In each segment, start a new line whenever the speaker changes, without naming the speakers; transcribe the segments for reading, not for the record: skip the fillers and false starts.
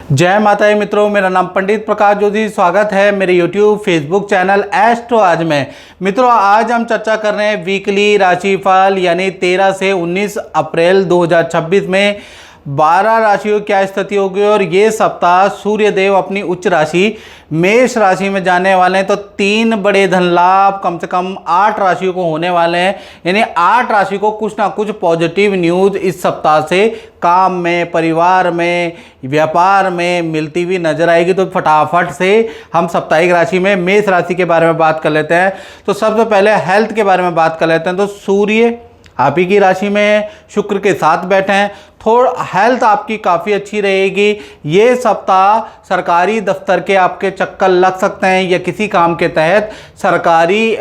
जय माता दी मित्रों, मेरा नाम पंडित प्रकाश जोशी। स्वागत है मेरे YouTube फेसबुक चैनल एस्ट्रो आज में। मित्रों, आज हम चर्चा कर रहे हैं वीकली राशिफल यानी 13 से 19 अप्रैल 2026 में 12 राशियों की क्या स्थिति होगी। और ये सप्ताह सूर्य देव अपनी उच्च राशि मेष राशि में जाने वाले हैं, तो 3 बड़े धन लाभ कम से कम 8 राशियों को होने वाले हैं। यानी 8 राशि को कुछ ना कुछ पॉजिटिव न्यूज़ इस सप्ताह से काम में, परिवार में, व्यापार में मिलती हुई नजर आएगी। तो फटाफट से हम साप्ताहिक राशि में मेष राशि के बारे में बात कर लेते हैं। तो सबसे पहले हेल्थ के बारे में बात कर लेते हैं। तो सूर्य आप ही की राशि में शुक्र के साथ बैठे हैं, थोड़ा हेल्थ आपकी काफ़ी अच्छी रहेगी। ये सप्ताह सरकारी दफ्तर के आपके चक्कर लग सकते हैं या किसी काम के तहत सरकारी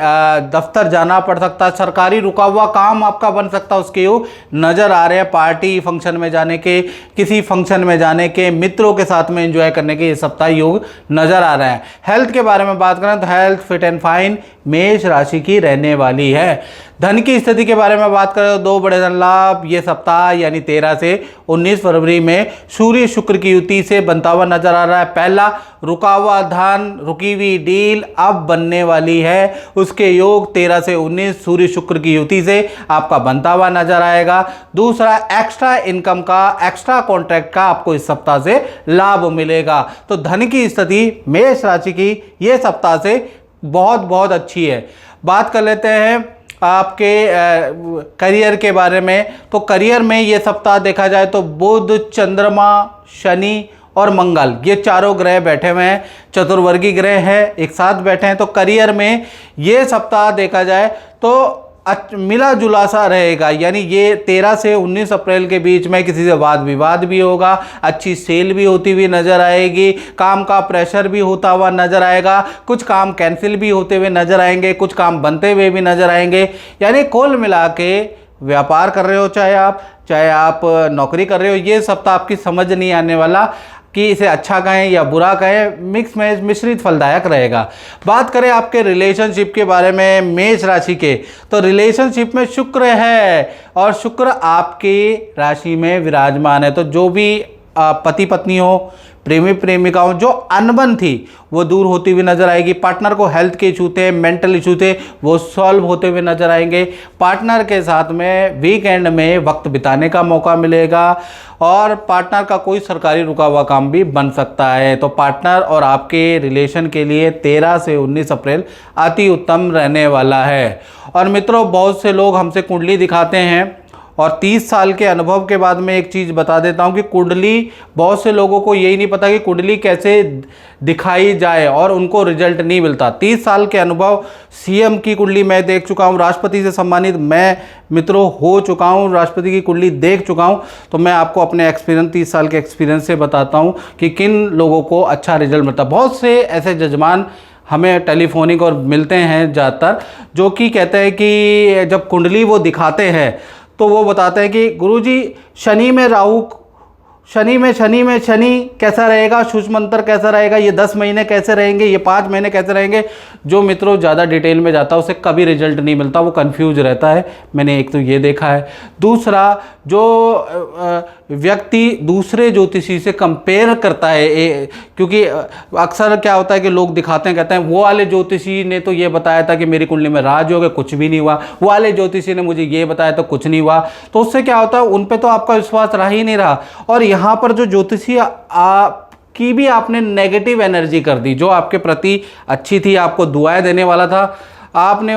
दफ्तर जाना पड़ सकता है। सरकारी रुका हुआ काम आपका बन सकता है, उसके योग नज़र आ रहे हैं। पार्टी फंक्शन में जाने के, किसी फंक्शन में जाने के, मित्रों के साथ में एंजॉय करने के ये सप्ताह योग नज़र आ रहे हैं। हेल्थ के बारे में बात करें तो हेल्थ फिट एंड फाइन मेष राशि की रहने वाली है। धन की स्थिति के बारे में बात करें तो 2 बड़े धन लाभ ये सप्ताह यानी 13 से 19 फरवरी में सूर्य शुक्र की युति से बनता हुआ नजर आ रहा है। पहला, रुका हुआ धन, रुकी हुई डील अब बनने वाली है। उसके योग 13 से 19 सूर्य शुक्र की युति से आपका बनता हुआ नजर आएगा। दूसरा, एक्स्ट्रा इनकम का, एक्स्ट्रा कॉन्ट्रैक्ट का आपको इस सप्ताह से लाभ मिलेगा। तो धन की स्थिति मेष राशि की ये सप्ताह से बहुत अच्छी है। बात कर लेते हैं आपके करियर के बारे में। तो करियर में ये सप्ताह देखा जाए तो बुध, चंद्रमा, शनि और मंगल ये चारों ग्रह बैठे हुए हैं, चतुर्वर्गी ग्रह है, एक साथ बैठे हैं। तो करियर में ये सप्ताह देखा जाए तो मिला जुला सा रहेगा। यानी ये 13 से 19 अप्रैल के बीच में किसी से वाद विवाद भी होगा, अच्छी सेल भी होती हुई नजर आएगी, काम का प्रेशर भी होता हुआ नजर आएगा, कुछ काम कैंसिल भी होते हुए नजर आएंगे, कुछ काम बनते हुए भी नजर आएंगे। यानी कुल मिला के व्यापार कर रहे हो, चाहे आप नौकरी कर रहे हो, ये सप्ताह आपकी समझ नहीं आने वाला कि इसे अच्छा कहें या बुरा कहें, मिक्स में मिश्रित फलदायक रहेगा। बात करें आपके रिलेशनशिप के बारे में मेष राशि के, तो रिलेशनशिप में शुक्र है और शुक्र आपके राशि में विराजमान है। तो जो भी पति पत्नी हो, प्रेमी प्रेमिका हो, जो अनबन थी वो दूर होती हुई नजर आएगी। पार्टनर को हेल्थ के इशू थे, मेंटल इशू थे, वो सॉल्व होते हुए नजर आएंगे। पार्टनर के साथ में वीकेंड में वक्त बिताने का मौका मिलेगा और पार्टनर का कोई सरकारी रुका हुआ काम भी बन सकता है। तो पार्टनर और आपके रिलेशन के लिए 13 से 19 अप्रैल अति उत्तम रहने वाला है। और मित्रों, बहुत से लोग हमसे कुंडली दिखाते हैं और 30 साल के अनुभव के बाद मैं एक चीज़ बता देता हूं कि कुंडली, बहुत से लोगों को यही नहीं पता कि कुंडली कैसे दिखाई जाए और उनको रिजल्ट नहीं मिलता। 30 साल के अनुभव, सीएम की कुंडली मैं देख चुका हूं, राष्ट्रपति से सम्मानित मैं मित्रों हो चुका हूं, राष्ट्रपति की कुंडली देख चुका हूं। तो मैं आपको अपने एक्सपीरियंस, 30 साल के एक्सपीरियंस से बताता हूँ कि किन लोगों को अच्छा रिजल्ट मिलता है। बहुत से ऐसे जजमान हमें टेलीफोनिक और मिलते हैं ज़्यादातर, जो कि कहते हैं कि जब कुंडली वो दिखाते हैं तो वो बताते हैं कि गुरुजी शनि में राहु, शनि में शनि कैसा रहेगा, शुष्म मंत्र कैसा रहेगा, ये 10 महीने कैसे रहेंगे, ये 5 महीने कैसे रहेंगे। जो मित्रों ज़्यादा डिटेल में जाता है उसे कभी रिजल्ट नहीं मिलता, वो कंफ्यूज रहता है। मैंने एक तो ये देखा है। दूसरा, जो व्यक्ति दूसरे ज्योतिषी से कंपेयर करता है, क्योंकि अक्सर क्या होता है कि लोग दिखाते हैं, कहते हैं वो वाले ज्योतिषी ने तो ये बताया था कि मेरी कुंडली में राजयोग है, कुछ भी नहीं हुआ, वो वाले ज्योतिषी ने मुझे ये बताया तो कुछ नहीं हुआ। तो उससे क्या होता है, उन पे तो आपका विश्वास रह ही नहीं रहा। और यहाँ पर जो ज्योतिषी की भी आपने नेगेटिव एनर्जी कर दी, जो आपके प्रति अच्छी थी, आपको दुआएं देने वाला था, आपने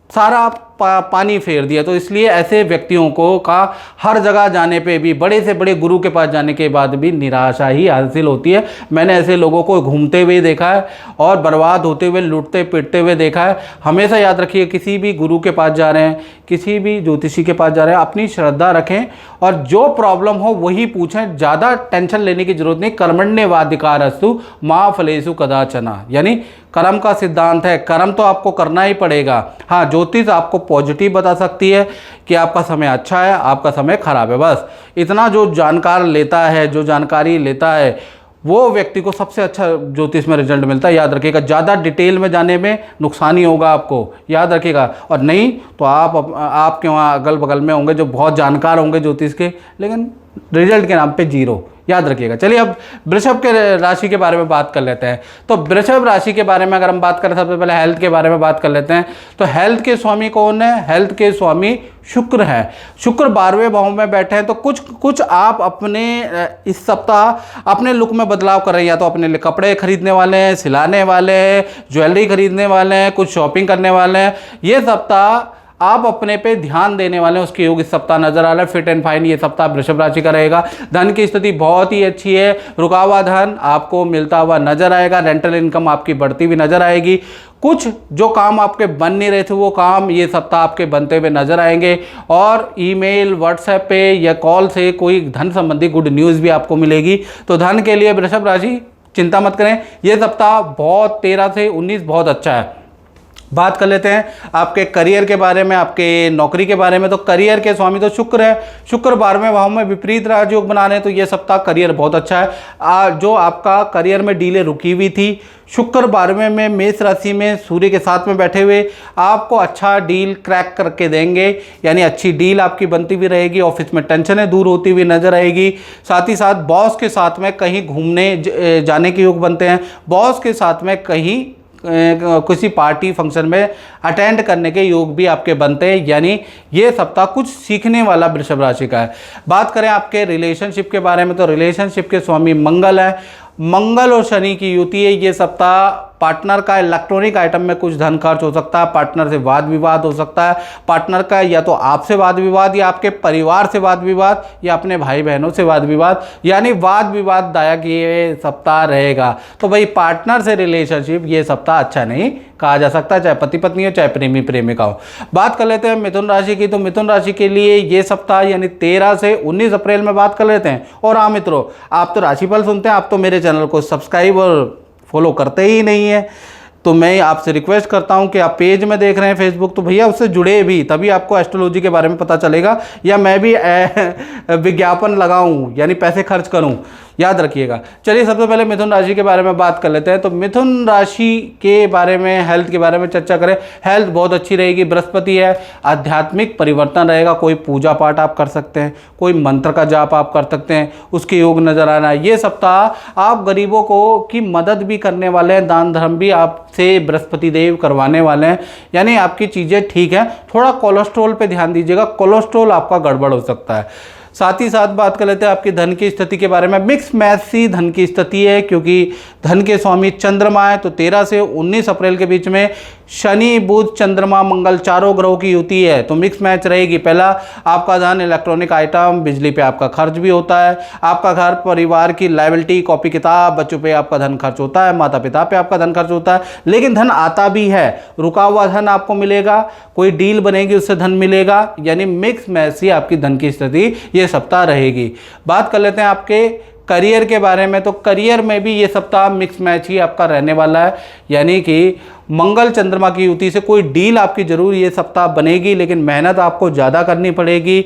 सारा पानी फेर दिया। तो इसलिए ऐसे व्यक्तियों को का हर जगह जाने पे भी, बड़े से बड़े गुरु के पास जाने के बाद भी निराशा ही हासिल होती है। मैंने ऐसे लोगों को घूमते हुए देखा है और बर्बाद होते हुए, लूटते पिटते हुए देखा है। हमेशा याद रखिए, किसी भी गुरु के पास जा रहे हैं, किसी भी ज्योतिषी के पास जा रहे हैं, अपनी श्रद्धा रखें और जो प्रॉब्लम हो वही पूछें। ज़्यादा टेंशन लेने की जरूरत नहीं। कर्मण्येवाधिकारस्तु मा फलेषु कदाचन, यानी कर्म का सिद्धांत है, कर्म तो आपको करना ही पड़ेगा। हाँ, ज्योतिष आपको पॉजिटिव बता सकती है कि आपका समय अच्छा है, आपका समय खराब है, बस इतना। जो जानकार लेता है, जो जानकारी लेता है, वो व्यक्ति को सबसे अच्छा ज्योतिष में रिजल्ट मिलता है। याद रखिएगा, ज़्यादा डिटेल में जाने में नुकसान ही होगा आपको, याद रखिएगा। और नहीं तो आपके वहाँ अगल बगल में होंगे जो बहुत जानकार होंगे ज्योतिष के, लेकिन रिजल्ट के नाम पे जीरो। याद रखिएगा। चलिए अब वृषभ के राशि के बारे में बात कर लेते हैं। तो वृषभ राशि के बारे में अगर हम बात करें, सबसे पहले हेल्थ के बारे में बात कर लेते हैं। तो हेल्थ के स्वामी कौन है? हेल्थ के स्वामी शुक्र है। शुक्र 12वें भाव में बैठे हैं। तो कुछ आप अपने इस सप्ताह अपने लुक में बदलाव कर रहे हैं। या तो अपने लिए कपड़े खरीदने वाले हैं, सिलाने वाले हैं, ज्वेलरी खरीदने वाले हैं, कुछ शॉपिंग करने वाले हैं। ये सप्ताह आप अपने पे ध्यान देने वाले हैं, उसके योग इस सप्ताह नजर आ रहा है। फिट एंड फाइन ये सप्ताह वृषभ राशि का रहेगा। धन की स्थिति बहुत ही अच्छी है। रुका हुआ धन आपको मिलता हुआ नजर आएगा। रेंटल इनकम आपकी बढ़ती हुई नजर आएगी। कुछ जो काम आपके बन नहीं रहे थे वो काम ये सप्ताह आपके बनते हुए नजर आएंगे। और ईमेल, व्हाट्सएप पे या कॉल से कोई धन संबंधी गुड न्यूज़ भी आपको मिलेगी। तो धन के लिए वृषभ राशि चिंता मत करें, ये सप्ताह बहुत 13 से 19 बहुत अच्छा है। बात कर लेते हैं आपके करियर के बारे में, आपके नौकरी के बारे में। तो करियर के स्वामी तो शुक्र है। शुक्र 12वें भाव में विपरीत राजयोग बना रहे हैं। तो ये सप्ताह करियर बहुत अच्छा है। जो आपका करियर में डीले रुकी हुई थी, शुक्र 12वें में मेष राशि में सूर्य के साथ में बैठे हुए आपको अच्छा डील क्रैक करके देंगे। यानी अच्छी डील आपकी बनती हुई रहेगी। ऑफिस में टेंशनें दूर होती हुई नजर आएगी। साथ ही साथ बॉस के साथ में कहीं घूमने जाने के योग बनते हैं। बॉस के साथ में कहीं किसी पार्टी फंक्शन में अटेंड करने के योग भी आपके बनते हैं। यानी ये सप्ताह कुछ सीखने वाला वृषभ राशि का है। बात करें आपके रिलेशनशिप के बारे में, तो रिलेशनशिप के स्वामी मंगल है। मंगल और शनि की युति है। ये सप्ताह पार्टनर का इलेक्ट्रॉनिक आइटम में कुछ धन खर्च हो सकता है। पार्टनर से वाद विवाद हो सकता है। पार्टनर का या तो आपसे वाद विवाद, या आपके परिवार से वाद विवाद, या अपने भाई बहनों से वाद विवाद, यानी वाद विवाद दायक ये सप्ताह रहेगा। तो भाई पार्टनर से रिलेशनशिप ये सप्ताह अच्छा नहीं कहा जा सकता, चाहे पति पत्नी हो, चाहे प्रेमी प्रेमिका हो। बात कर लेते हैं मिथुन राशि की। तो मिथुन राशि के लिए ये सप्ताह यानी 13 से 19 अप्रैल में बात कर लेते हैं। और हाँ मित्रों, आप तो राशिफल सुनते हैं, आप तो मेरे चैनल को सब्सक्राइब और फॉलो करते ही नहीं है। तो मैं आपसे रिक्वेस्ट करता हूं कि आप पेज में देख रहे हैं फेसबुक, तो भैया उससे जुड़े भी, तभी आपको एस्ट्रोलॉजी के बारे में पता चलेगा। या मैं भी विज्ञापन लगाऊं, यानी पैसे खर्च करूं, याद रखिएगा। चलिए सबसे पहले मिथुन राशि के बारे में बात कर लेते हैं। तो मिथुन राशि के बारे में, हेल्थ के बारे में चर्चा करें। हेल्थ बहुत अच्छी रहेगी। बृहस्पति है, आध्यात्मिक परिवर्तन रहेगा। कोई पूजा पाठ आप कर सकते हैं, कोई मंत्र का जाप आप कर सकते हैं, उसके योग नजर आ रहा है। ये सप्ताह आप गरीबों को की मदद भी करने वाले हैं, दान धर्म भी आपसे बृहस्पति देव करवाने वाले हैं। यानी आपकी चीज़ें ठीक हैं। थोड़ा कोलेस्ट्रॉल पे ध्यान दीजिएगा, कोलेस्ट्रॉल आपका गड़बड़ हो सकता है। साथ ही साथ बात कर लेते हैं आपकी धन की स्थिति के बारे में। मिक्स मैच सी धन की स्थिति है, क्योंकि धन के स्वामी चंद्रमा है। तो 13 से 19 अप्रैल के बीच में शनि, बुध, चंद्रमा, मंगल चारों ग्रहों की युति है। तो मिक्स मैच रहेगी। पहला, आपका धन इलेक्ट्रॉनिक आइटम, बिजली पे आपका खर्च भी होता है। आपका घर परिवार की लायबिलिटी, कॉपी किताब, बच्चों पे आपका धन खर्च होता है, माता पिता पे आपका धन खर्च होता है। लेकिन धन आता भी है, रुका हुआ धन आपको मिलेगा, कोई डील बनेगी उससे धन मिलेगा। यानी मिक्स मैच सी आपकी धन की स्थिति ये सप्ताह रहेगी। बात कर लेते हैं आपके करियर के बारे में। तो करियर में भी ये सप्ताह मिक्स मैच ही आपका रहने वाला है। यानी कि मंगल चंद्रमा की युति से कोई डील आपकी जरूर ये सप्ताह बनेगी, लेकिन मेहनत आपको ज़्यादा करनी पड़ेगी।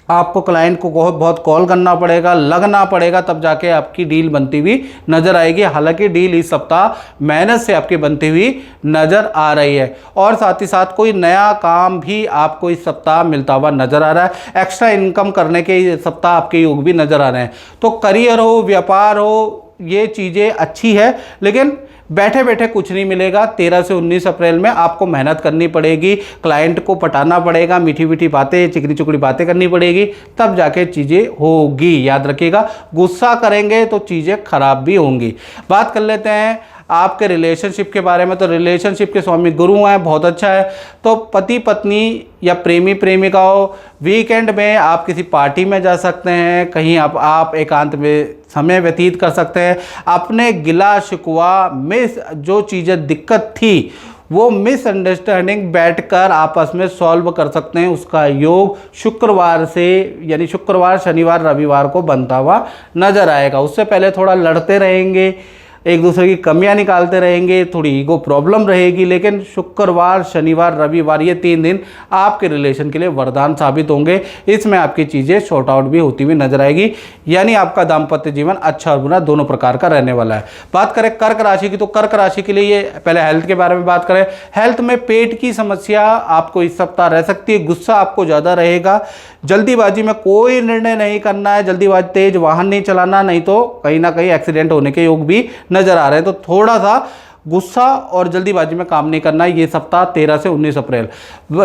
आपको क्लाइंट को बहुत कॉल करना पड़ेगा, लगना पड़ेगा, तब जाके आपकी डील बनती हुई नजर आएगी। हालांकि डील इस सप्ताह मेहनत से आपकी बनती हुई नजर आ रही है। और साथ ही साथ कोई नया काम भी आपको इस सप्ताह मिलता हुआ नजर आ रहा है। एक्स्ट्रा इनकम करने के सप्ताह आपके योग भी नजर आ रहे हैं। तो करियर हो, व्यापार हो, ये चीज़ें अच्छी है, लेकिन बैठे बैठे कुछ नहीं मिलेगा। 13 से 19 अप्रैल में आपको मेहनत करनी पड़ेगी, क्लाइंट को पटाना पड़ेगा, मीठी मीठी बातें, चिकनी चुकड़ी बातें करनी पड़ेगी, तब जाके चीज़ें होगी। याद रखिएगा, गुस्सा करेंगे तो चीज़ें खराब भी होंगी। बात कर लेते हैं आपके रिलेशनशिप के बारे में। तो रिलेशनशिप के स्वामी गुरु हैं, बहुत अच्छा है। तो पति पत्नी या प्रेमी प्रेमिका हो, वीकेंड में आप किसी पार्टी में जा सकते हैं, कहीं आप एकांत में समय व्यतीत कर सकते हैं। अपने गिला शिकवा में जो चीज़ें दिक्कत थी वो मिसअंडरस्टैंडिंग बैठकर आपस में सॉल्व कर सकते हैं। उसका योग शुक्रवार से, यानी शुक्रवार, शनिवार, रविवार को बनता हुआ नजर आएगा। उससे पहले थोड़ा लड़ते रहेंगे, एक दूसरे की कमियां निकालते रहेंगे, थोड़ी ईगो प्रॉब्लम रहेगी। लेकिन शुक्रवार, शनिवार, रविवार ये 3 दिन आपके रिलेशन के लिए वरदान साबित होंगे। इसमें आपकी चीज़ें शॉर्ट आउट भी होती हुई नजर आएगी, यानी आपका दाम्पत्य जीवन अच्छा और बुरा दोनों प्रकार का रहने वाला है। बात करें कर्क राशि की, तो कर्क राशि के लिए ये पहले हेल्थ के बारे में बात करें। हेल्थ में पेट की समस्या आपको इस सप्ताह रह सकती है। गुस्सा आपको ज़्यादा रहेगा। जल्दीबाजी में कोई निर्णय नहीं करना है, जल्दीबाजी, तेज वाहन नहीं चलाना, नहीं तो कहीं ना कहीं एक्सीडेंट होने के योग भी नजर आ रहे हैं। तो थोड़ा सा गुस्सा और जल्दीबाजी में काम नहीं करना है ये सप्ताह 13 से 19 अप्रैल।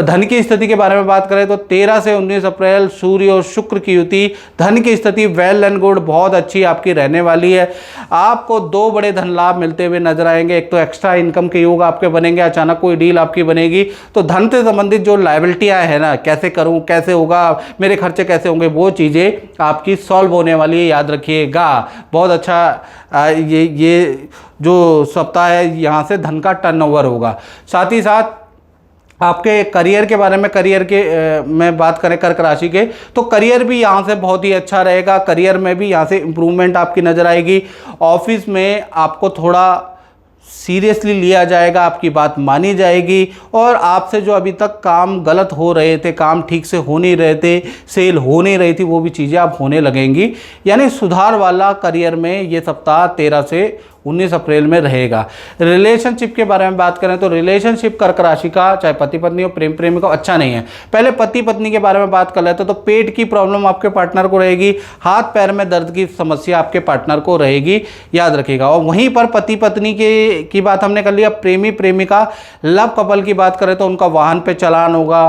धन की स्थिति के बारे में बात करें तो 13 से 19 अप्रैल सूर्य और शुक्र की युति, धन की स्थिति वेल एंड गुड, बहुत अच्छी आपकी रहने वाली है। आपको 2 बड़े धन लाभ मिलते हुए नजर आएंगे। एक तो एक्स्ट्रा इनकम के योग आपके बनेंगे, अचानक कोई डील आपकी बनेगी। तो धन से संबंधित जो लायबिलिटियाँ है ना, कैसे करूँ, कैसे होगा, मेरे खर्चे कैसे होंगे, वो चीज़ें आपकी सॉल्व होने वाली है, याद रखिएगा। बहुत अच्छा ये जो सप्ताह है, यहाँ से धन का टर्नओवर होगा। साथ ही साथ आपके करियर के बारे में, करियर के में बात करें कर्क राशि के, तो करियर भी यहाँ से बहुत ही अच्छा रहेगा। करियर में भी यहाँ से इम्प्रूवमेंट आपकी नज़र आएगी। ऑफिस में आपको थोड़ा सीरियसली लिया जाएगा, आपकी बात मानी जाएगी। और आपसे जो अभी तक काम गलत हो रहे थे, काम ठीक से हो नहीं रहे थे, सेल हो नहीं रही थी, वो भी चीज़ें आप होने लगेंगी। यानी सुधार वाला करियर में ये सप्ताह 13 से 19 अप्रैल में रहेगा। रिलेशनशिप के बारे में बात करें तो रिलेशनशिप कर्क राशि का, चाहे पति पत्नी हो, प्रेम प्रेमिका, अच्छा नहीं है। पहले पति पत्नी के बारे में बात कर लेते तो पेट की प्रॉब्लम आपके पार्टनर को रहेगी, हाथ पैर में दर्द की समस्या आपके पार्टनर को रहेगी, याद रखिएगा। और वहीं पर पति पत्नी की बात हमने कर लिया। प्रेमी प्रेमिका, लव कपल की बात करें तो उनका वाहन पे चालान होगा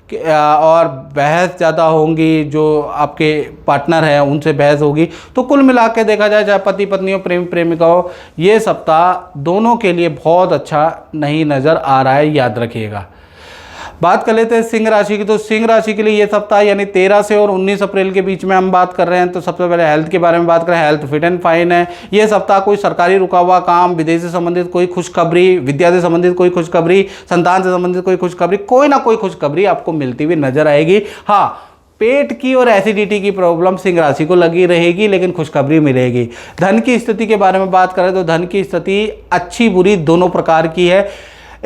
और बहस ज़्यादा होंगी, जो आपके पार्टनर हैं उनसे बहस होगी। तो कुल मिला के देखा जाए, चाहे पति पत्नी हो, प्रेम प्रेमिका हो, ये सप्ताह दोनों के लिए बहुत अच्छा नहीं नज़र आ रहा है, याद रखिएगा। बात कर लेते हैं सिंह राशि की, तो सिंह राशि के लिए ये सप्ताह यानी 13 से और 19 अप्रैल के बीच में हम बात कर रहे हैं। तो सबसे पहले हेल्थ के बारे में बात करें, हेल्थ फिट एंड फाइन है। ये सप्ताह कोई सरकारी रुका हुआ काम, विदेश से संबंधित कोई खुशखबरी, विद्या से संबंधित कोई खुशखबरी, संतान से संबंधित कोई खुशखबरी, कोई ना कोई खुशखबरी आपको मिलती हुई नजर आएगी। हाँ, पेट की और एसिडिटी की प्रॉब्लम सिंह राशि को लगी रहेगी, लेकिन खुशखबरी मिलेगी। धन की स्थिति के बारे में बात करें तो धन की स्थिति अच्छी बुरी दोनों प्रकार की है।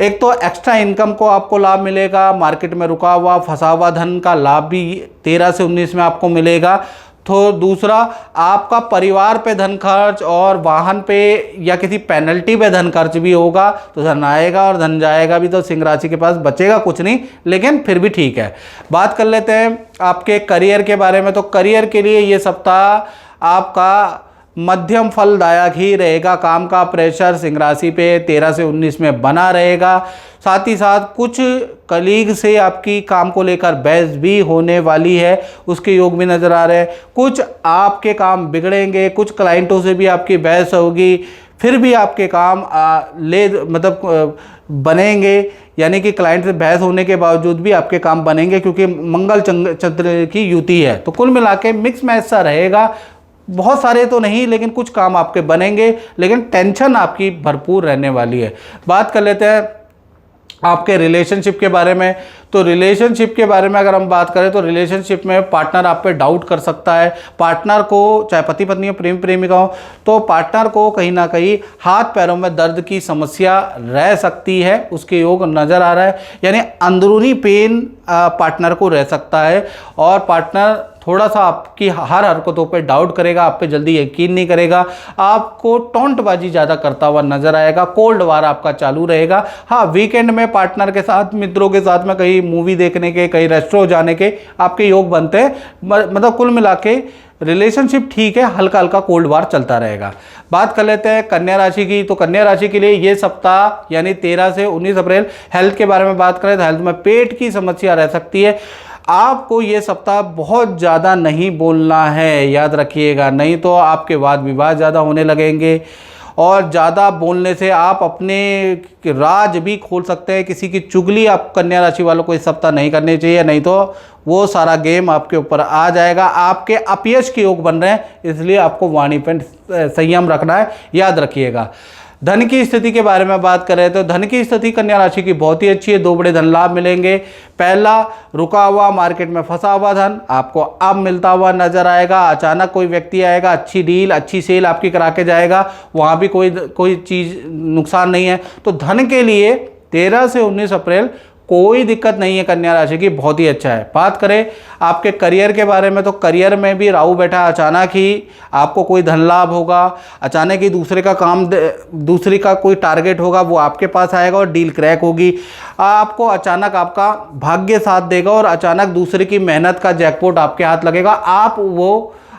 एक तो एक्स्ट्रा इनकम को आपको लाभ मिलेगा, मार्केट में रुका हुआ फंसा हुआ धन का लाभ भी 13 से 19 में आपको मिलेगा। तो दूसरा, आपका परिवार पे धन खर्च और वाहन पे या किसी पेनल्टी पे धन खर्च भी होगा। तो धन आएगा और धन जाएगा भी, तो सिंह राशि के पास बचेगा कुछ नहीं, लेकिन फिर भी ठीक है। बात कर लेते हैं आपके करियर के बारे में, तो करियर के लिए ये सप्ताह आपका मध्यम फलदायक ही रहेगा। काम का प्रेशर सिंह राशि पे 13 से 19 में बना रहेगा। साथ ही साथ कुछ कलीग से आपकी काम को लेकर बहस भी होने वाली है, उसके योग भी नज़र आ रहे हैं। कुछ आपके काम बिगड़ेंगे, कुछ क्लाइंटों से भी आपकी बहस होगी, फिर भी आपके काम बनेंगे। यानी कि क्लाइंट से बहस होने के बावजूद भी आपके काम बनेंगे, क्योंकि मंगल चंद्र की युति है। तो कुल मिला के मिक्स मैच सा रहेगा। बहुत सारे तो नहीं, लेकिन कुछ काम आपके बनेंगे, लेकिन टेंशन आपकी भरपूर रहने वाली है। बात कर लेते हैं आपके रिलेशनशिप के बारे में, तो रिलेशनशिप के बारे में अगर हम बात करें तो रिलेशनशिप में पार्टनर आप पे डाउट कर सकता है। पार्टनर को, चाहे पति पत्नी हो, प्रेम प्रेमिका हो, तो पार्टनर को कहीं ना कहीं हाथ पैरों में दर्द की समस्या रह सकती है, उसके योग नज़र आ रहा है। यानी अंदरूनी पेन पार्टनर को रह सकता है, और पार्टनर थोड़ा सा आपकी हर हरकतों पे डाउट करेगा, आप पे जल्दी यकीन नहीं करेगा, आपको टोंटबाजी ज़्यादा करता हुआ नजर आएगा, कोल्ड वार आपका चालू रहेगा। हाँ, वीकेंड में पार्टनर के साथ, मित्रों के साथ में कहीं मूवी देखने के, कहीं रेस्टोरेंट जाने के आपके योग बनते हैं। मतलब कुल मिला के रिलेशनशिप ठीक है, हल्का हल्का कोल्ड वार चलता रहेगा। बात कर लेते हैं कन्या राशि की, तो कन्या राशि के लिए ये सप्ताह यानी 13 से 19 अप्रैल, हेल्थ के बारे में बात करें तो हेल्थ में पेट की समस्या रह सकती है। आपको ये सप्ताह बहुत ज़्यादा नहीं बोलना है, याद रखिएगा, नहीं तो आपके वाद विवाद ज़्यादा होने लगेंगे, और ज़्यादा बोलने से आप अपने राज भी खोल सकते हैं। किसी की चुगली आप कन्या राशि वालों को इस सप्ताह नहीं करनी चाहिए, नहीं तो वो सारा गेम आपके ऊपर आ जाएगा। आपके अपयश के योग बन रहे हैं, इसलिए आपको वाणी पर संयम रखना है, याद रखिएगा। धन की स्थिति के बारे में बात करें तो धन की स्थिति कन्या राशि की बहुत ही अच्छी है। 2 बड़े धन लाभ मिलेंगे। पहला, रुका हुआ मार्केट में फंसा हुआ धन आपको अब मिलता हुआ नजर आएगा। अचानक कोई व्यक्ति आएगा, अच्छी डील, अच्छी सेल आपकी करा के जाएगा, वहाँ भी कोई चीज़ नुकसान नहीं है। तो धन के लिए 13 से 19 अप्रैल कोई दिक्कत नहीं है कन्या राशि की, बहुत ही अच्छा है। बात करें आपके करियर के बारे में तो करियर में भी राहु बैठा, अचानक ही आपको कोई धन लाभ होगा, अचानक ही दूसरे का कोई टारगेट होगा वो आपके पास आएगा और डील क्रैक होगी। आपको अचानक आपका भाग्य साथ देगा और अचानक दूसरे की मेहनत का जैकपॉट आपके हाथ लगेगा,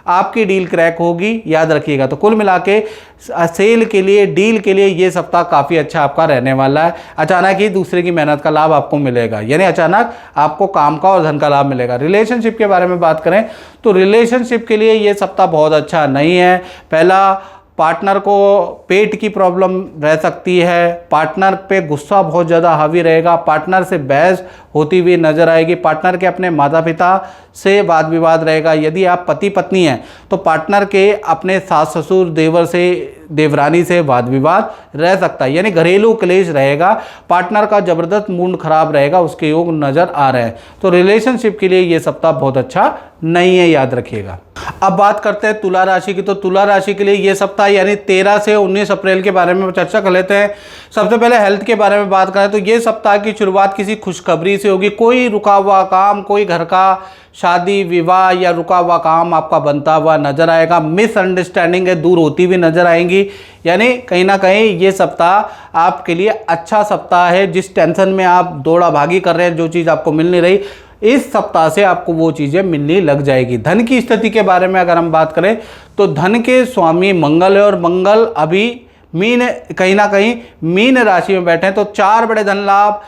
आपकी डील क्रैक होगी, याद रखिएगा। तो कुल मिला के सेल के लिए, डील के लिए ये सप्ताह काफ़ी अच्छा आपका रहने वाला है। अचानक ही दूसरे की मेहनत का लाभ आपको मिलेगा, यानी अचानक आपको काम का और धन का लाभ मिलेगा। रिलेशनशिप के बारे में बात करें तो रिलेशनशिप के लिए ये सप्ताह बहुत अच्छा नहीं है। पहला, पार्टनर को पेट की प्रॉब्लम रह सकती है, पार्टनर पे गुस्सा बहुत ज़्यादा हावी रहेगा, पार्टनर से बहस होती हुई नजर आएगी, पार्टनर के अपने माता पिता से वाद विवाद रहेगा। यदि आप पति पत्नी हैं तो पार्टनर के अपने सास ससुर, देवर से, देवरानी से वाद विवाद रह सकता है, यानी घरेलू क्लेश रहेगा। पार्टनर का जबरदस्त मूड खराब रहेगा, उसके योग नज़र आ रहे हैं। तो रिलेशनशिप के लिए ये सप्ताह बहुत अच्छा नहीं है, याद रखिएगा। अब बात करते हैं तुला राशि की। तो तुला राशि के लिए ये सप्ताह यानी 13 से 19 अप्रैल के बारे में चर्चा कर लेते हैं। सबसे पहले हेल्थ के बारे में बात करें तो ये सप्ताह की शुरुआत किसी खुशखबरी से होगी। कोई रुका हुआ काम, कोई घर का शादी विवाह या रुका हुआ काम आपका बनता हुआ नजर आएगा। मिसअंडरस्टैंडिंग है दूर होती हुई नजर आएंगी, यानी कहीं ना कहीं ये सप्ताह आपके लिए अच्छा सप्ताह है। जिस टेंशन में आप दौड़ा भागी कर रहे हैं, जो चीज़ आपको मिल नहीं रही, इस सप्ताह से आपको वो चीज़ें मिलने लग जाएगी। धन की स्थिति के बारे में अगर हम बात करें तो धन के स्वामी मंगल है और मंगल अभी कहीं ना कहीं मीन राशि में बैठे हैं। तो 4 बड़े धन लाभ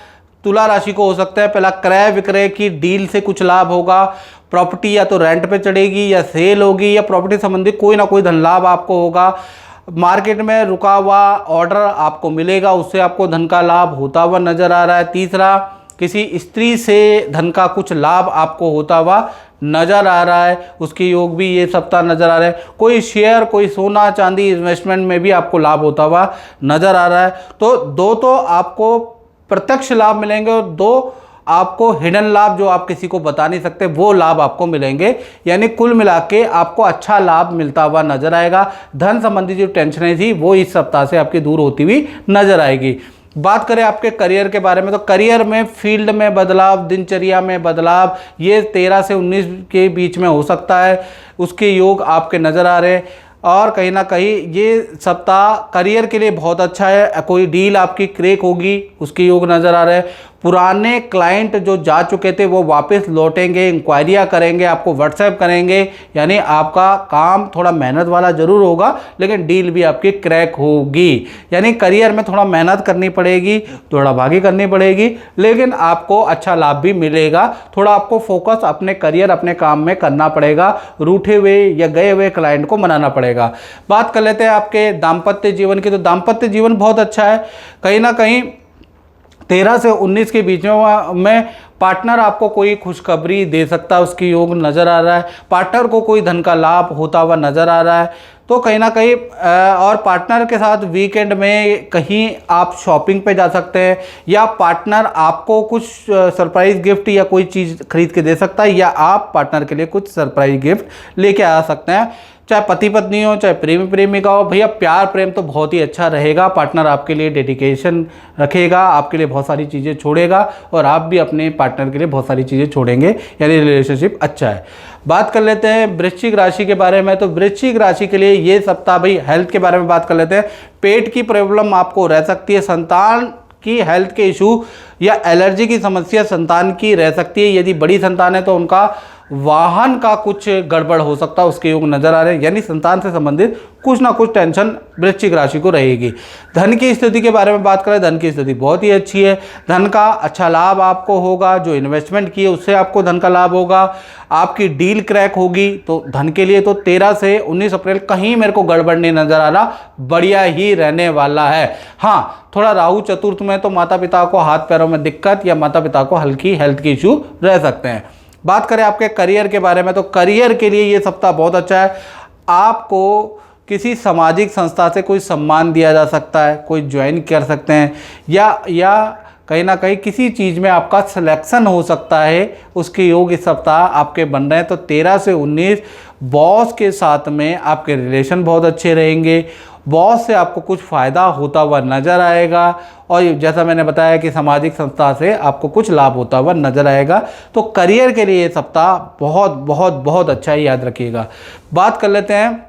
तुला राशि को हो सकता है। पहला, क्रय विक्रय की डील से कुछ लाभ होगा, प्रॉपर्टी या तो रेंट पे चढ़ेगी या सेल होगी या प्रॉपर्टी संबंधी कोई ना कोई धन लाभ आपको होगा। मार्केट में रुका हुआ ऑर्डर आपको मिलेगा, उससे आपको धन का लाभ होता हुआ नजर आ रहा है। तीसरा, किसी स्त्री से धन का कुछ लाभ आपको होता हुआ नजर आ रहा है, उसके योग भी ये सप्ताह नजर आ रहे हैं। कोई शेयर, कोई सोना चांदी इन्वेस्टमेंट में भी आपको लाभ होता हुआ नजर आ रहा है। तो 2 तो आपको प्रत्यक्ष लाभ मिलेंगे और 2 आपको हिडन लाभ, जो आप किसी को बता नहीं सकते, वो लाभ आपको मिलेंगे। यानी कुल मिला के आपको अच्छा लाभ मिलता हुआ नजर आएगा। धन संबंधी जो टेंशनें थी वो इस सप्ताह से आपकी दूर होती हुई नजर आएगी। बात करें आपके करियर के बारे में तो करियर में फील्ड में बदलाव, दिनचर्या में बदलाव, ये 13 से 19 के बीच में हो सकता है, उसके योग आपके नज़र आ रहे हैं। और कहीं ना कहीं ये सप्ताह करियर के लिए बहुत अच्छा है। कोई डील आपकी क्रैक होगी, उसके योग नज़र आ रहे हैं। पुराने क्लाइंट जो जा चुके थे वो वापस लौटेंगे, इंक्वायरियाँ करेंगे, आपको व्हाट्सएप करेंगे, यानी आपका काम थोड़ा मेहनत वाला ज़रूर होगा लेकिन डील भी आपकी क्रैक होगी। यानी करियर में थोड़ा मेहनत करनी पड़ेगी, थोड़ा भागी करनी पड़ेगी, लेकिन आपको अच्छा लाभ भी मिलेगा। थोड़ा आपको फोकस अपने करियर, अपने काम में करना पड़ेगा, रूठे हुए या गए हुए क्लाइंट को मनाना पड़ेगा। बात कर लेते हैं आपके दाम्पत्य जीवन की। तो दाम्पत्य जीवन बहुत अच्छा है। कहीं ना कहीं 13 से 19 के बीच में पार्टनर आपको कोई खुशखबरी दे सकता है, उसकी योग नज़र आ रहा है। पार्टनर को कोई धन का लाभ होता हुआ नज़र आ रहा है। तो कहीं ना कहीं और पार्टनर के साथ वीकेंड में कहीं आप शॉपिंग पे जा सकते हैं, या पार्टनर आपको कुछ सरप्राइज गिफ्ट या कोई चीज़ खरीद के दे सकता है, या आप पार्टनर के लिए कुछ सरप्राइज गिफ्ट लेके आ सकते हैं। चाहे पति पत्नी हो, चाहे प्रेमी प्रेमिका हो, भैया प्यार प्रेम तो बहुत ही अच्छा रहेगा। पार्टनर आपके लिए डेडिकेशन रखेगा, आपके लिए बहुत सारी चीज़ें छोड़ेगा और आप भी अपने पार्टनर के लिए बहुत सारी चीज़ें छोड़ेंगे, यानी रिलेशनशिप अच्छा है। बात कर लेते हैं वृश्चिक राशि के बारे में। तो वृश्चिक राशि के लिए ये सप्ताह, भाई हेल्थ के बारे में बात कर लेते हैं। पेट की प्रॉब्लम आपको रह सकती है, संतान की हेल्थ के इशू या एलर्जी की समस्या संतान की रह सकती है। यदि बड़ी संतान है तो उनका वाहन का कुछ गड़बड़ हो सकता है, उसके योग नजर आ रहे हैं, यानी संतान से संबंधित कुछ ना कुछ टेंशन वृश्चिक राशि को रहेगी। धन की स्थिति के बारे में बात करें, धन की स्थिति बहुत ही अच्छी है। धन का अच्छा लाभ आपको होगा, जो इन्वेस्टमेंट किए उससे आपको धन का लाभ होगा। आपकी डील क्रैक होगी, तो धन के लिए तो 13 से 19 अप्रैल कहीं मेरे को गड़बड़ नहीं नजर आ रहा, बढ़िया ही रहने वाला है। हाँ, थोड़ा राहु चतुर्थ में तो माता पिता को हाथ पैरों में दिक्कत या माता पिता को हल्की हेल्थ के इशू रह सकते हैं। बात करें आपके करियर के बारे में तो करियर के लिए ये सप्ताह बहुत अच्छा है। आपको किसी सामाजिक संस्था से कोई सम्मान दिया जा सकता है, कोई ज्वाइन कर सकते हैं, या कहीं ना कहीं किसी चीज़ में आपका सिलेक्शन हो सकता है, उसके योग इस सप्ताह आपके बन रहे हैं। तो 13 से 19 बॉस के साथ में आपके रिलेशन बहुत अच्छे रहेंगे, बॉस से आपको कुछ फ़ायदा होता हुआ नज़र आएगा, और जैसा मैंने बताया कि सामाजिक संस्था से आपको कुछ लाभ होता हुआ नज़र आएगा। तो करियर के लिए ये सप्ताह बहुत बहुत बहुत अच्छा है, याद रखिएगा। बात कर लेते हैं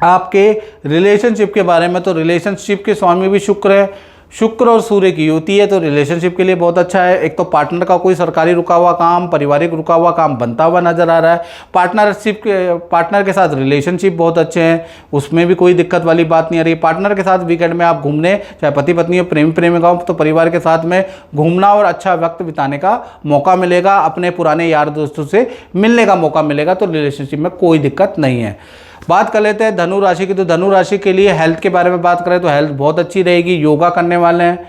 आपके रिलेशनशिप के बारे में। तो रिलेशनशिप के स्वामी भी शुक्र है, शुक्र और सूर्य की युति है, तो रिलेशनशिप के लिए बहुत अच्छा है। एक तो पार्टनर का कोई सरकारी रुका हुआ काम, पारिवारिक रुका हुआ काम बनता हुआ नजर आ रहा है। पार्टनर के साथ रिलेशनशिप बहुत अच्छे हैं, उसमें भी कोई दिक्कत वाली बात नहीं आ रही। पार्टनर के साथ वीकेंड में आप घूमने, चाहे पति पत्नी हो, प्रेमी प्रेमिका हो, तो परिवार के साथ में घूमना और अच्छा वक्त बिताने का मौका मिलेगा, अपने पुराने यार दोस्तों से मिलने का मौका मिलेगा, तो रिलेशनशिप में कोई दिक्कत नहीं है। बात कर लेते हैं धनु राशि की। तो धनु राशि के लिए हेल्थ के बारे में बात करें तो हेल्थ बहुत अच्छी रहेगी। योगा करने वाले हैं,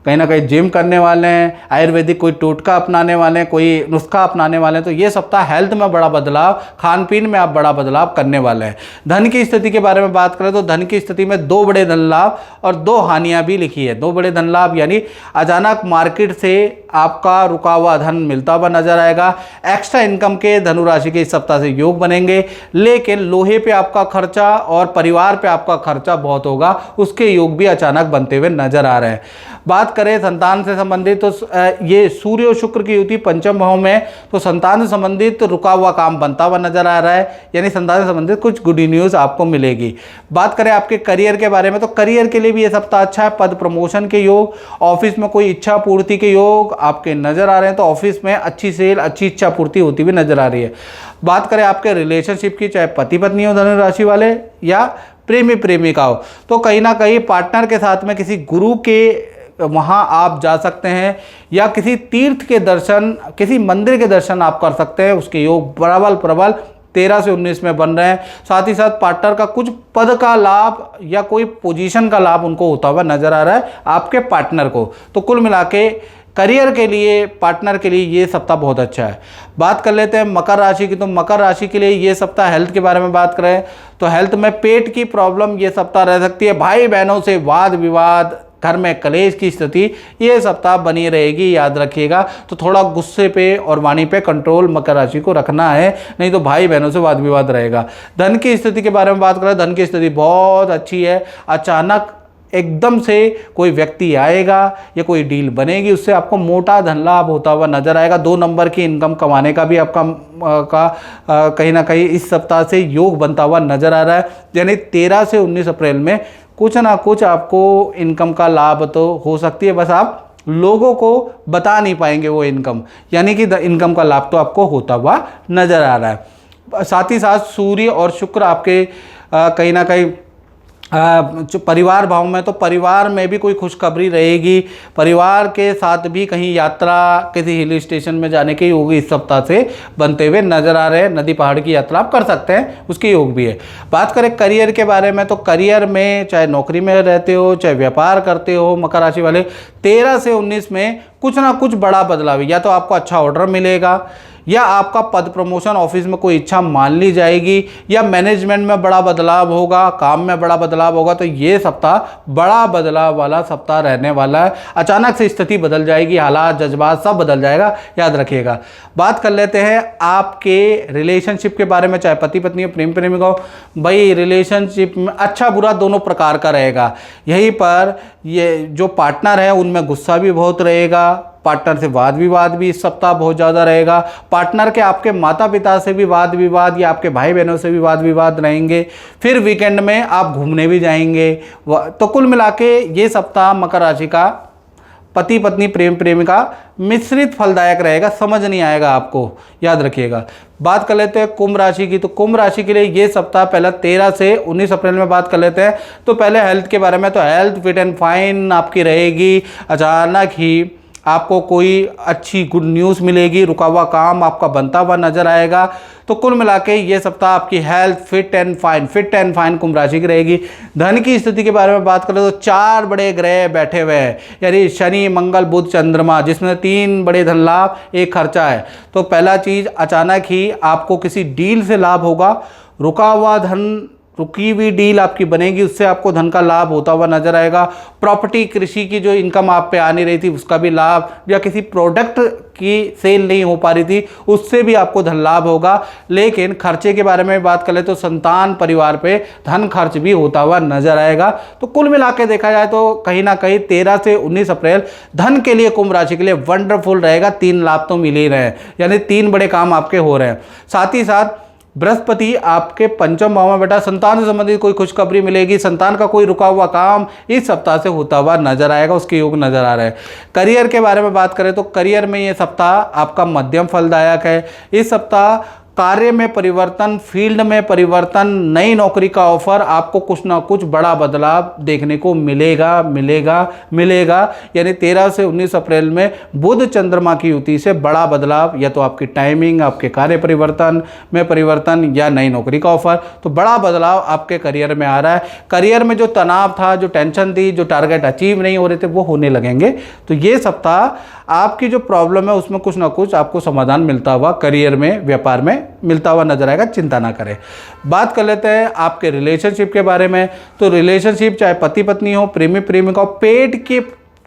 कहीं ना कहीं जिम करने वाले हैं, आयुर्वेदिक कोई टोटका अपनाने वाले हैं, कोई नुस्खा अपनाने वाले हैं, तो ये सप्ताह हेल्थ में बड़ा बदलाव, खान पीन में आप बड़ा बदलाव करने वाले हैं। धन की स्थिति के बारे में बात करें तो धन की स्थिति में 2 बड़े धन लाभ और 2 हानियां भी लिखी है। 2 बड़े धन लाभ यानी अचानक मार्केट से आपका रुका हुआ धन मिलता हुआ नजर आएगा। एक्स्ट्रा इनकम के धनु राशि के इस सप्ताह से योग बनेंगे, लेकिन लोहे पे आपका खर्चा और परिवार पे आपका खर्चा बहुत होगा, उसके योग भी अचानक बनते हुए नजर आ रहे हैं। बात करें संतान से संबंधित, तो ये सूर्य और शुक्र की युति पंचम भाव में, तो संतान से संबंधित रुका हुआ काम बनता हुआ नजर आ रहा है, यानी संतान से संबंधित कुछ गुड न्यूज़ आपको मिलेगी। बात करें आपके करियर के बारे में, तो करियर के लिए भी ये सप्ताह अच्छा है। पद प्रमोशन के योग, ऑफिस में कोई इच्छा पूर्ति के योग आपके नजर आ रहे हैं, तो ऑफिस में अच्छी सेल, अच्छी इच्छा पूर्ति होती हुई नजर आ रही है। बात करें आपके रिलेशनशिप की, चाहे पति पत्नी हो धनु राशि वाले या प्रेमी प्रेमिका हो, तो कहीं ना कहीं पार्टनर के साथ में किसी गुरु के वहाँ आप जा सकते हैं, या किसी तीर्थ के दर्शन, किसी मंदिर के दर्शन आप कर सकते हैं। उसके योग प्रबल 13 से 19 में बन रहे हैं। साथ ही साथ पार्टनर का कुछ पद का लाभ या कोई पोजीशन का लाभ उनको होता हुआ नजर आ रहा है आपके पार्टनर को। तो कुल मिला के करियर के लिए, पार्टनर के लिए ये सप्ताह बहुत अच्छा है। बात कर लेते हैं मकर राशि की। तो मकर राशि के लिए ये सप्ताह हेल्थ के बारे में बात करें तो हेल्थ में पेट की प्रॉब्लम ये सप्ताह रह सकती है। भाई बहनों से वाद विवाद, घर में कलेश की स्थिति ये सप्ताह बनी रहेगी, याद रखिएगा। तो थोड़ा गुस्से पे और वाणी पे कंट्रोल मकर राशि को रखना है, नहीं तो भाई बहनों से वाद विवाद रहेगा। धन की स्थिति के बारे में बात करें, धन की स्थिति बहुत अच्छी है। अचानक एकदम से कोई व्यक्ति आएगा या कोई डील बनेगी, उससे आपको मोटा धन लाभ होता हुआ नजर आएगा। 2 नंबर की इनकम कमाने का भी आपका कहीं ना कहीं इस सप्ताह से योग बनता हुआ नजर आ रहा है। यानी 13 से 19 अप्रैल में कुछ ना कुछ आपको इनकम का लाभ तो हो सकती है, बस आप लोगों को बता नहीं पाएंगे वो इनकम, यानी कि इनकम का लाभ तो आपको होता हुआ नजर आ रहा है। साथ ही साथ सूर्य और शुक्र आपके कहीं ना कहीं जो परिवार भाव में, तो परिवार में भी कोई खुशखबरी रहेगी। परिवार के साथ भी कहीं यात्रा, किसी हिल स्टेशन में जाने के योग इस सप्ताह से बनते हुए नजर आ रहे हैं। नदी पहाड़ की यात्रा आप कर सकते हैं, उसके योग भी है। बात करें करियर के बारे में, तो करियर में चाहे नौकरी में रहते हो, चाहे व्यापार करते हो, मकर राशि वाले 13 से 19 में कुछ ना कुछ बड़ा बदलाव, या तो आपको अच्छा ऑर्डर मिलेगा, या आपका पद प्रमोशन, ऑफिस में कोई इच्छा मान ली जाएगी, या मैनेजमेंट में बड़ा बदलाव होगा, काम में बड़ा बदलाव होगा। तो ये सप्ताह बड़ा बदलाव वाला सप्ताह रहने वाला है। अचानक से स्थिति बदल जाएगी, हालात, जज्बात सब बदल जाएगा, याद रखिएगा। बात कर लेते हैं आपके रिलेशनशिप के बारे में, चाहे पति पत्नी हो, प्रेम प्रेमिका हो। भाई रिलेशनशिप में अच्छा बुरा दोनों प्रकार का रहेगा। यहीं पर ये जो पार्टनर है उनमें गुस्सा भी बहुत रहेगा, पार्टनर से वाद विवाद भी इस सप्ताह बहुत ज़्यादा रहेगा। पार्टनर के आपके माता पिता से भी वाद विवाद, या आपके भाई बहनों से भी वाद विवाद रहेंगे। फिर वीकेंड में आप घूमने भी जाएंगे। तो कुल मिला के ये सप्ताह मकर राशि का पति पत्नी प्रेम प्रेमिका मिश्रित फलदायक रहेगा, समझ नहीं आएगा आपको, याद रखिएगा। बात कर लेते हैं कुंभ राशि की। तो कुंभ राशि के लिए ये सप्ताह पहला 13 से 19 अप्रैल में बात कर लेते हैं। तो पहले हेल्थ के बारे में, तो हेल्थ फिट एंड फाइन आपकी रहेगी। अचानक ही आपको कोई अच्छी गुड न्यूज़ मिलेगी, रुका हुआ काम आपका बनता हुआ नजर आएगा। तो कुल मिला के ये सप्ताह आपकी हेल्थ फिट एंड फाइन कुंभ राशि की रहेगी। धन की स्थिति के बारे में बात करें तो 4 बड़े ग्रह बैठे हुए हैं, यानी शनि मंगल बुध चंद्रमा, जिसमें 3 बड़े धन लाभ, 1 खर्चा है। तो पहला चीज़, अचानक ही आपको किसी डील से लाभ होगा, रुका हुआ धन रुकी हुई डील आपकी बनेगी, उससे आपको धन का लाभ होता हुआ नजर आएगा। प्रॉपर्टी, कृषि की जो इनकम आप पे आ नहीं रही थी उसका भी लाभ, या किसी प्रोडक्ट की सेल नहीं हो पा रही थी उससे भी आपको धन लाभ होगा। लेकिन खर्चे के बारे में बात करें तो संतान, परिवार पे धन खर्च भी होता हुआ नजर आएगा। तो कुल मिला के देखा जाए तो कहीं ना कहीं 13 से 19 अप्रैल धन के लिए, कुंभ राशि के लिए वंडरफुल रहेगा। 3 लाभ तो मिल ही रहे हैं, यानी 3 बड़े काम आपके हो रहे हैं। साथ ही साथ बृहस्पति आपके पंचम भाव में बेटा, संतान से संबंधित कोई खुशखबरी मिलेगी। संतान का कोई रुका हुआ काम इस सप्ताह से होता हुआ नजर आएगा, उसके योग नजर आ रहे हैं। करियर के बारे में बात करें तो करियर में ये सप्ताह आपका मध्यम फलदायक है। इस सप्ताह कार्य में परिवर्तन, फील्ड में परिवर्तन, नई नौकरी का ऑफर, आपको कुछ ना कुछ बड़ा बदलाव देखने को मिलेगा। यानी 13 से 19 अप्रैल में बुध चंद्रमा की युति से बड़ा बदलाव, या तो आपकी टाइमिंग, आपके कार्य परिवर्तन में परिवर्तन, या नई नौकरी का ऑफर, तो बड़ा बदलाव आपके करियर में आ रहा है। करियर में जो तनाव था, जो टेंशन थी, जो टारगेट अचीव नहीं हो रहे थे, वो होने लगेंगे। तो ये सप्ताह आपकी जो प्रॉब्लम है उसमें कुछ ना कुछ आपको समाधान मिलता हुआ करियर में, व्यापार में मिलता हुआ नजर आएगा, चिंता ना करें। बात कर लेते हैं आपके रिलेशनशिप के बारे में। तो रिलेशनशिप चाहे पति पत्नी हो, प्रेमी प्रेमिका हो, पेट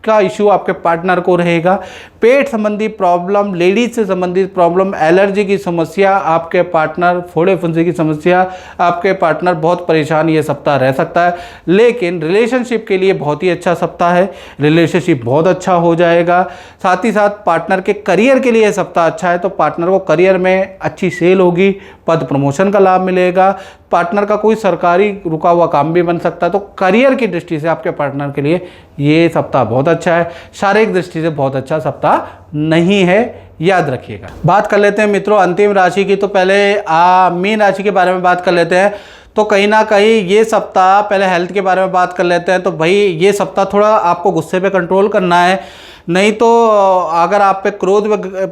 का इश्यू आपके पार्टनर को रहेगा। पेट संबंधी प्रॉब्लम, लेडीज से संबंधित प्रॉब्लम, एलर्जी की समस्या आपके पार्टनर, फोड़े फुंसी की समस्या आपके पार्टनर बहुत परेशान ये सप्ताह रह सकता है। लेकिन रिलेशनशिप के लिए बहुत ही अच्छा सप्ताह है, रिलेशनशिप बहुत अच्छा हो जाएगा। साथ ही साथ पार्टनर के करियर के लिए सप्ताह अच्छा है, तो पार्टनर को करियर में अच्छी सेल होगी, पद प्रमोशन का लाभ मिलेगा। पार्टनर का कोई सरकारी रुका हुआ काम भी बन सकता है। तो करियर की दृष्टि से आपके पार्टनर के लिए ये सप्ताह बहुत अच्छा है। शारीरिक दृष्टि से बहुत अच्छा सप्ताह नहीं है, याद रखिएगा। बात कर लेते हैं मित्रों अंतिम राशि की। तो पहले मीन राशि के बारे में बात कर लेते हैं। तो कहीं ना कहीं ये सप्ताह, पहले हेल्थ के बारे में बात कर लेते हैं। तो भाई ये सप्ताह थोड़ा आपको गुस्से पे कंट्रोल करना है, नहीं तो अगर आप पे क्रोध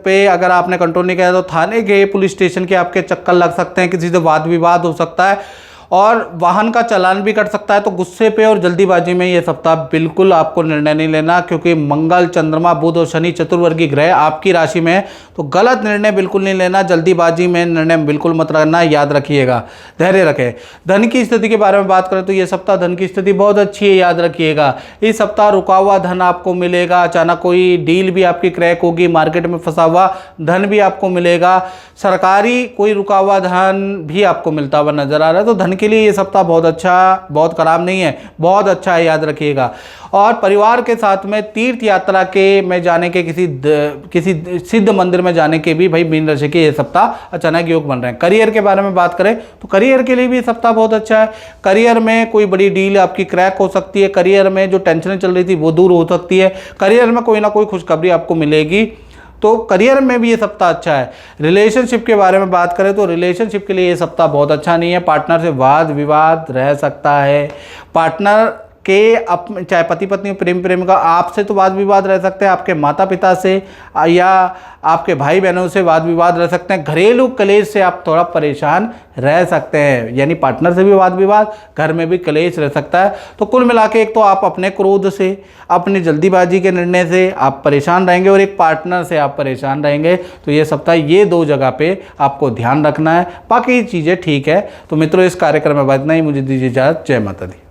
पे अगर आपने कंट्रोल नहीं किया तो थाने के, पुलिस स्टेशन के आपके चक्कर लग सकते हैं, किसी से वाद विवाद हो सकता है और वाहन का चालान भी कट सकता है। तो गुस्से पे और जल्दीबाजी में ये सप्ताह बिल्कुल आपको निर्णय नहीं लेना, क्योंकि मंगल, चंद्रमा, बुध और शनि चतुर्वर्गीय ग्रह आपकी राशि में है। तो गलत निर्णय बिल्कुल नहीं लेना, जल्दीबाजी में निर्णय बिल्कुल मत लेना, याद रखिएगा, धैर्य रखें। धन की स्थिति के बारे में बात करें तो ये सप्ताह धन की स्थिति बहुत अच्छी है, याद रखिएगा। इस सप्ताह रुका हुआ धन आपको मिलेगा, अचानक कोई डील भी आपकी क्रैक होगी, मार्केट में फंसा हुआ धन भी आपको मिलेगा, सरकारी कोई रुका हुआ धन भी आपको मिलता हुआ नजर आ रहा है। तो धन के लिए ये सप्ताह बहुत अच्छा, बहुत खराब नहीं है, बहुत अच्छा है, याद रखिएगा। और परिवार के साथ में तीर्थ यात्रा के में जाने के, किसी सिद्ध मंदिर में जाने के भी भाई मीन राशि के ये सप्ताह अचानक योग बन रहे हैं। करियर के बारे में बात करें तो करियर के लिए भी ये सप्ताह बहुत अच्छा है। करियर में कोई बड़ी डील आपकी क्रैक हो सकती है, करियर में जो टेंशन चल रही थी वो दूर हो सकती है, करियर में कोई ना कोई खुशखबरी आपको मिलेगी। तो करियर में भी ये सप्ताह अच्छा है। रिलेशनशिप के बारे में बात करें तो रिलेशनशिप के लिए ये सप्ताह बहुत अच्छा नहीं है। पार्टनर से वाद विवाद रह सकता है, पार्टनर के चाहे पति पत्नी प्रेम प्रेमिका, आपसे तो वाद विवाद रह सकते हैं, आपके माता पिता से या आपके भाई बहनों से वाद विवाद रह सकते हैं। घरेलू कलेश से आप थोड़ा परेशान रह सकते हैं, यानी पार्टनर से भी वाद विवाद, घर में भी कलेश रह सकता है। तो कुल मिला के एक तो आप अपने क्रोध से, अपनी जल्दीबाजी के निर्णय से आप परेशान रहेंगे और एक पार्टनर से आप परेशान रहेंगे। तो ये सप्ताह ये 2 जगह पे आपको ध्यान रखना है, बाकी चीज़ें ठीक है। तो मित्रों इस कार्यक्रम में इतना ही, मुझे दीजिए इजाज़त। जय माता दी।